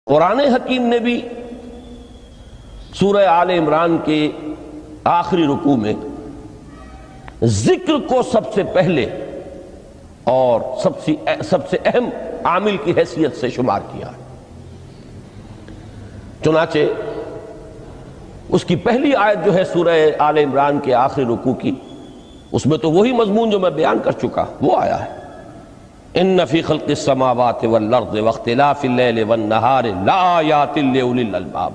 قرآن حکیم نے بھی سورہ آل عمران کے آخری رکوع میں ذکر کو سب سے پہلے اور سب سے اہم عامل کی حیثیت سے شمار کیا ہے۔ چنانچہ اس کی پہلی آیت جو ہے سورہ آل عمران کے آخری رکوع کی، اس میں تو وہی مضمون جو میں بیان کر چکا وہ آیا ہے، ان فی خلق السماوات والارض واختلاف اللیل والنہار لآیات لأولی الالباب۔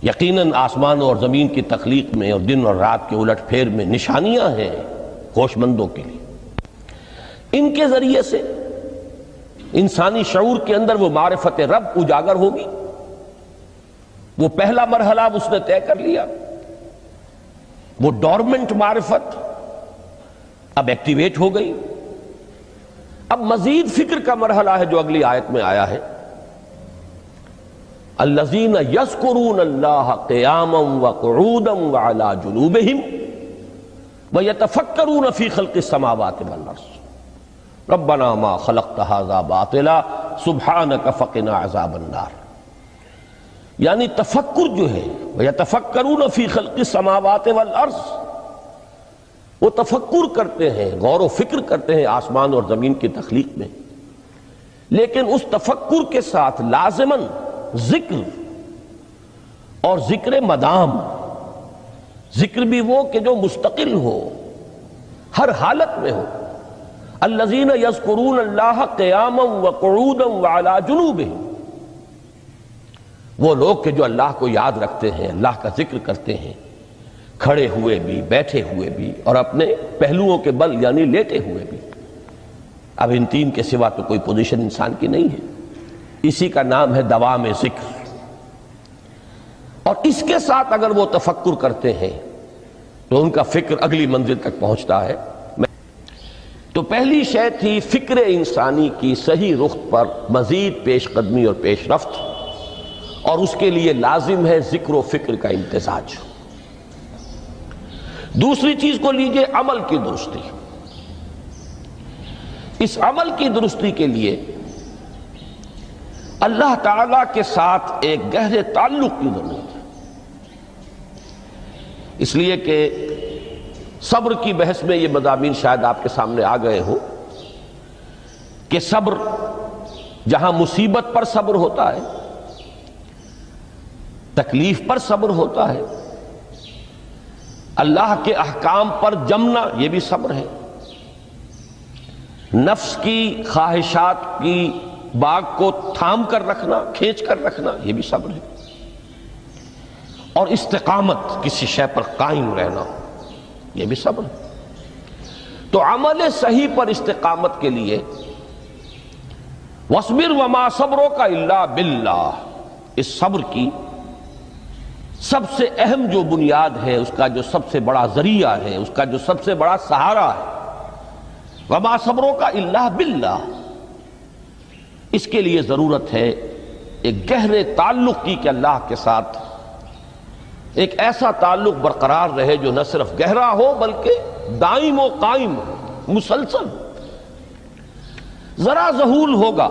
یقیناً آسمانوں اور زمین کی تخلیق میں اور دن اور رات کے الٹ پھیر میں نشانیاں ہیں ہوش مندوں کے لیے۔ ان کے ذریعے سے انسانی شعور کے اندر وہ معرفت رب اجاگر ہوگی۔ وہ پہلا مرحلہ اس نے طے کر لیا، وہ ڈورمنٹ معرفت اب ایکٹیویٹ ہو گئی۔ اب مزید فکر کا مرحلہ ہے جو اگلی آیت میں آیا ہے، الذین یذکرون اللہ قیاما وقعودا وعلی جنوبہم ویتفکرون فی خلق السماوات والارض ربنا ما خلقت ھذا باطلا سبحانک فقنا عذاب النار۔ یعنی تفکر جو ہے ویتفکرون فی خلق السماوات والارض، وہ تفکر کرتے ہیں، غور و فکر کرتے ہیں آسمان اور زمین کی تخلیق میں، لیکن اس تفکر کے ساتھ لازماً ذکر اور ذکر مدام، ذکر بھی وہ کہ جو مستقل ہو، ہر حالت میں ہو۔ الذین یذکرون اللہ قیاما وقعودا وعلی جنوبہم، وہ لوگ کہ جو اللہ کو یاد رکھتے ہیں، اللہ کا ذکر کرتے ہیں، کھڑے ہوئے بھی، بیٹھے ہوئے بھی، اور اپنے پہلوؤں کے بل یعنی لیٹے ہوئے بھی۔ اب ان تین کے سوا تو کوئی پوزیشن انسان کی نہیں ہے، اسی کا نام ہے دوام ذکر۔ اور اس کے ساتھ اگر وہ تفکر کرتے ہیں تو ان کا فکر اگلی منزل تک پہنچتا ہے۔ تو پہلی شے تھی فکر انسانی کی صحیح رخ پر مزید پیش قدمی اور پیش رفت، اور اس کے لیے لازم ہے ذکر و فکر کا امتزاج۔ دوسری چیز کو لیجئے عمل کی درستی۔ اس عمل کی درستی کے لیے اللہ تعالی کے ساتھ ایک گہرے تعلق کی ضرورت ہے، اس لیے کہ صبر کی بحث میں یہ مضامین شاید آپ کے سامنے آ گئے ہوں کہ صبر، جہاں مصیبت پر صبر ہوتا ہے، تکلیف پر صبر ہوتا ہے، اللہ کے احکام پر جمنا یہ بھی صبر ہے، نفس کی خواہشات کی باغ کو تھام کر رکھنا، کھینچ کر رکھنا یہ بھی صبر ہے، اور استقامت کسی شے پر قائم رہنا یہ بھی صبر ہے۔ تو عمل صحیح پر استقامت کے لیے وَاصْبِرْ وَمَا صَبْرُكَ إِلَّا بِاللَّهِ، اس صبر کی سب سے اہم جو بنیاد ہے، اس کا جو سب سے بڑا ذریعہ ہے، اس کا جو سب سے بڑا سہارا ہے، وَمَا صَبْرُكَ إِلَّا بِاللَّهِ، اس کے لیے ضرورت ہے ایک گہرے تعلق کی کہ اللہ کے ساتھ ایک ایسا تعلق برقرار رہے جو نہ صرف گہرا ہو بلکہ دائم و قائم ہو، مسلسل۔ ذرا ذہول ہوگا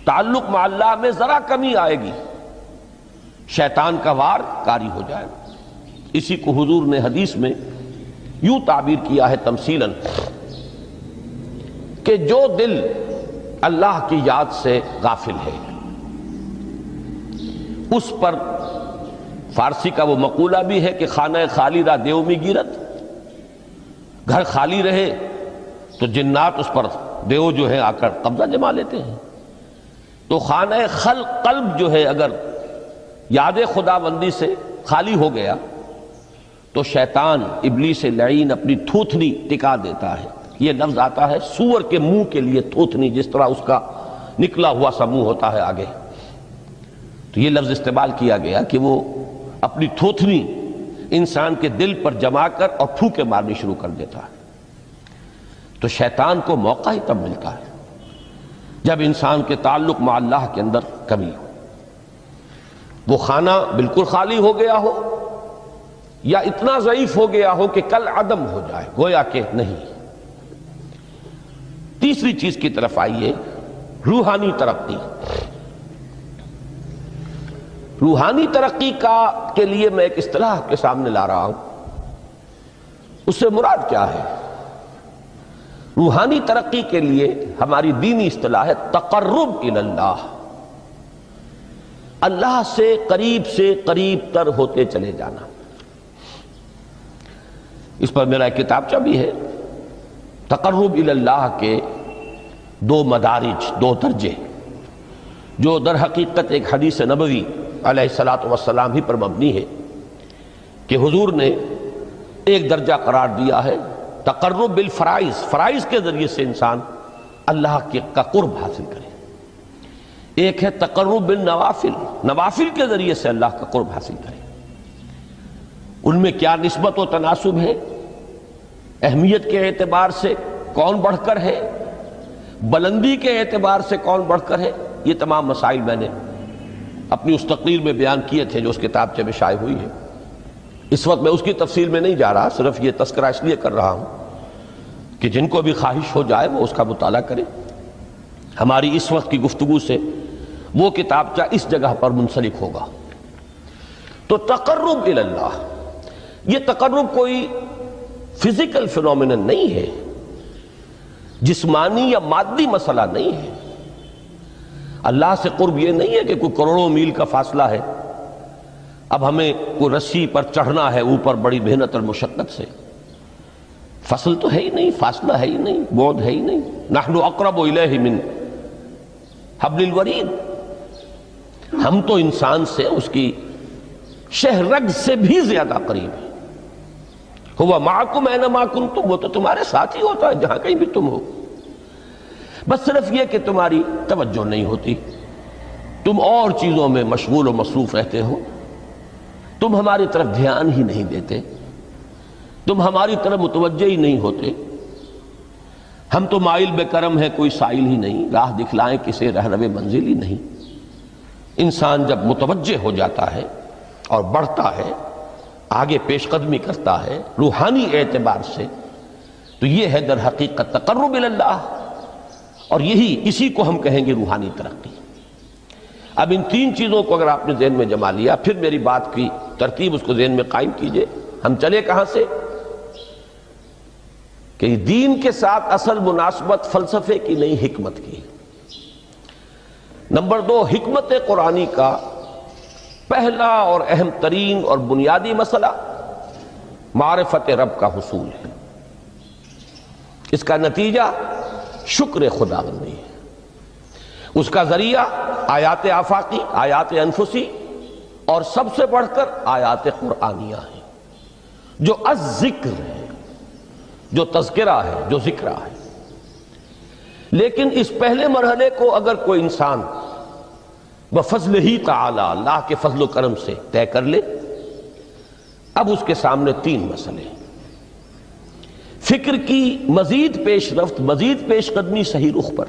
تعلق مع اللہ میں، ذرا کمی آئے گی، شیطان کا وار کاری ہو جائے گا۔ اسی کو حضور نے حدیث میں یوں تعبیر کیا ہے تمثیلاً کہ جو دل اللہ کی یاد سے غافل ہے، اس پر فارسی کا وہ مقولہ بھی ہے کہ خانہ خالی را دیو می گیرت، گھر خالی رہے تو جنات اس پر دیو جو ہے آ کر قبضہ جما لیتے ہیں۔ تو خانہ قلب جو ہے اگر یاد خدا بندی سے خالی ہو گیا تو شیطان ابلیس لعین اپنی تھوتنی ٹکا دیتا ہے۔ یہ لفظ آتا ہے سور کے منہ کے لیے تھوتنی، جس طرح اس کا نکلا ہوا سا منہ ہوتا ہے آگے، تو یہ لفظ استعمال کیا گیا کہ وہ اپنی تھوتنی انسان کے دل پر جما کر اور پھوکے مارنی شروع کر دیتا ہے۔ تو شیطان کو موقع ہی تب ملتا ہے جب انسان کے تعلق مع اللہ کے اندر کمی ہو، وہ خانہ بالکل خالی ہو گیا ہو یا اتنا ضعیف ہو گیا ہو کہ کل عدم ہو جائے، گویا کہ نہیں۔ تیسری چیز کی طرف آئیے روحانی ترقی، روحانی ترقی کے لیے میں ایک اصطلاح کے سامنے لا رہا ہوں، اس سے مراد کیا ہے؟ روحانی ترقی کے لیے ہماری دینی اصطلاح ہے تقرب الی اللہ، اللہ سے قریب تر ہوتے چلے جانا۔ اس پر میرا ایک کتابچہ بھی ہے، تقرب الی اللہ کے 2 مدارج، 2 درجے، جو در حقیقت ایک حدیث نبوی علیہ الصلوۃ والسلام ہی پر مبنی ہے کہ حضور نے ایک درجہ قرار دیا ہے تقرب بالفرائض، فرائض کے ذریعے سے انسان اللہ کا قرب حاصل کرے۔ ایک ہے تقرب بالنوافل، نوافل کے ذریعے سے اللہ کا قرب حاصل کرے۔ ان میں کیا نسبت و تناسب ہے، اہمیت کے اعتبار سے کون بڑھ کر ہے، بلندی کے اعتبار سے کون بڑھ کر ہے، یہ تمام مسائل میں نے اپنی اس تقریر میں بیان کیے تھے جو اس کتابچے میں شائع ہوئی ہے۔ اس وقت میں اس کی تفصیل میں نہیں جا رہا، صرف یہ تذکرہ اس لیے کر رہا ہوں کہ جن کو بھی خواہش ہو جائے وہ اس کا مطالعہ کرے۔ ہماری اس وقت کی گفتگو سے وہ کتابچہ اس جگہ پر منسلک ہوگا۔ تو تقرب الی اللہ، یہ تقرب کوئی فزیکل فینومینن نہیں ہے، جسمانی یا مادی مسئلہ نہیں ہے۔ اللہ سے قرب یہ نہیں ہے کہ کوئی کروڑوں میل کا فاصلہ ہے، اب ہمیں کوئی رسی پر چڑھنا ہے اوپر بڑی محنت اور مشقت سے۔ فصل تو ہے ہی نہیں، فاصلہ ہے ہی نہیں، بعد ہے ہی نہیں۔ نحن اقرب الیہ من حبل الورید، ہم تو انسان سے اس کی شہرگ سے بھی زیادہ قریب ہیں۔ ہوا معکم اینما کنتم، وہ تو تمہارے ساتھ ہی ہوتا ہے جہاں کہیں بھی تم ہو، بس صرف یہ کہ تمہاری توجہ نہیں ہوتی، تم اور چیزوں میں مشغول و مصروف رہتے ہو، تم ہماری طرف دھیان ہی نہیں دیتے، تم ہماری طرف متوجہ ہی نہیں ہوتے۔ ہم تو مائل بے کرم ہے، کوئی سائل ہی نہیں، راہ دکھلائیں کسے رہنو منزل ہی نہیں۔ انسان جب متوجہ ہو جاتا ہے اور بڑھتا ہے، آگے پیش قدمی کرتا ہے روحانی اعتبار سے، تو یہ ہے در حقیقت تقرب الی اللہ، اور اسی کو ہم کہیں گے روحانی ترقی۔ اب ان 3 چیزوں کو اگر آپ نے ذہن میں جما لیا، پھر میری بات کی ترتیب اس کو ذہن میں قائم کیجئے۔ ہم چلے کہاں سے؟ کہ دین کے ساتھ اصل مناسبت فلسفے کی نہیں، حکمت کی۔ نمبر 2، حکمت قرآنی کا پہلا اور اہم ترین اور بنیادی مسئلہ معرفت رب کا حصول ہے۔ اس کا نتیجہ شکر خداوندی ہے، اس کا ذریعہ آیات آفاقی، آیات انفسی، اور سب سے بڑھ کر آیات قرآنیہ ہیں، جو الذکر ہے، جو تذکرہ ہے، جو ذکرہ ہے۔ لیکن اس پہلے مرحلے کو اگر کوئی انسان بفضل ہی تعالی، اللہ کے فضل و کرم سے طے کر لے، اب اس کے سامنے 3 مسئلے ہیں۔ فکر کی مزید پیش رفت، مزید پیش قدمی صحیح رخ پر،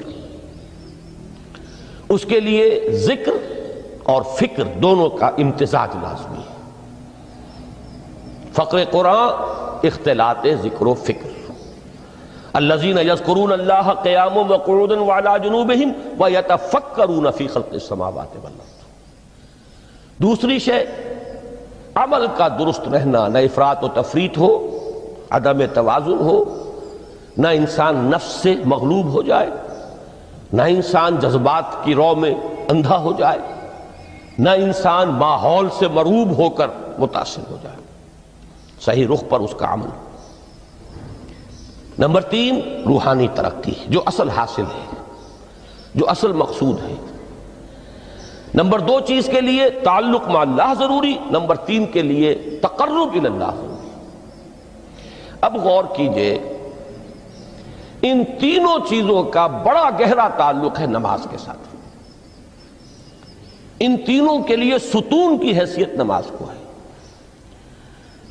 اس کے لیے ذکر اور فکر دونوں کا امتزاج لازمی ہے۔ فقر قرآن اختلاط ذکر و فکر۔ الذین یذکرون اللہ قیاما وقعودا وعلی جنوبہم ویتفکرون فی خلق السماوات والارض۔ دوسری شے عمل کا درست رہنا، نہ افراط و تفریط ہو، عدم توازن ہو، نہ انسان نفس سے مغلوب ہو جائے، نہ انسان جذبات کی رو میں اندھا ہو جائے، نہ انسان ماحول سے مرعوب ہو کر متاثر ہو جائے، صحیح رخ پر اس کا عمل۔ نمبر 3، روحانی ترقی، جو اصل حاصل ہے، جو اصل مقصود ہے۔ نمبر 2 چیز کے لیے تعلق مع اللہ ضروری، نمبر 3 کے لیے تقرب الی اللہ ضروری۔ اب غور کیجئے، ان تینوں چیزوں کا بڑا گہرا تعلق ہے نماز کے ساتھ۔ ان تینوں کے لیے ستون کی حیثیت نماز کو ہے۔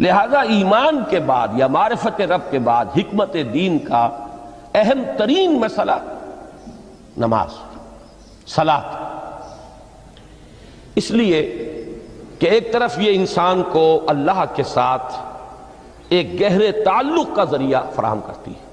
لہذا ایمان کے بعد یا معرفت رب کے بعد حکمت دین کا اہم ترین مسئلہ نماز، صلاۃ۔ اس لیے کہ ایک طرف یہ انسان کو اللہ کے ساتھ ایک گہرے تعلق کا ذریعہ فراہم کرتی ہے،